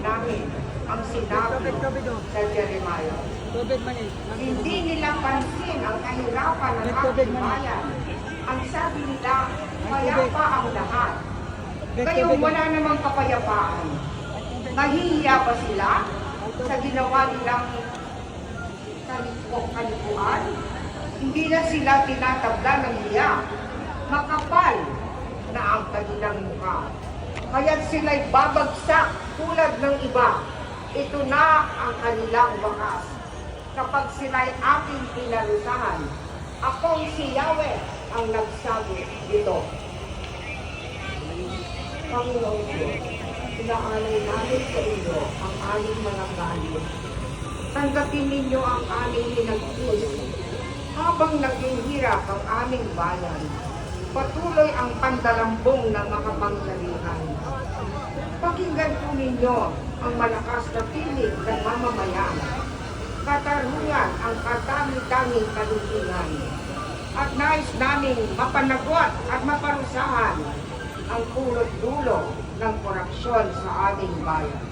namin ang sinabi sa Jeremiah. Hindi nila pansin ang kahirapan ng ating bayan. Ang sabi nila, payapa ang lahat. Ngayon wala namang kapayapaan. Nahihiya ba sila sa ginawa nilang kalikuan? Hindi na sila tinatabla ng hiya. Makapal na ang kanilang mukha. Kaya't sila'y babagsak tulad ng iba. Ito na ang kanilang wakas. Kapag sila'y aking pinarusahan, akong si Yahweh ang nagsabi dito. Panginoon Diyos, inaalay namin sa iyo ang aming mga galit. Tanggapin ninyo ang aming hinagpis. Habang naging hirap ang aming bayan, patuloy ang pandalambong ng makapangyarihan. Pakinggan po ninyo ang malakas na tinig ng mamamayan. Katarungan ang katami-taming kalungkutan. At nais naming mapanagot at maparusahan ang pulot dulo ng korupsyon sa ating bayan.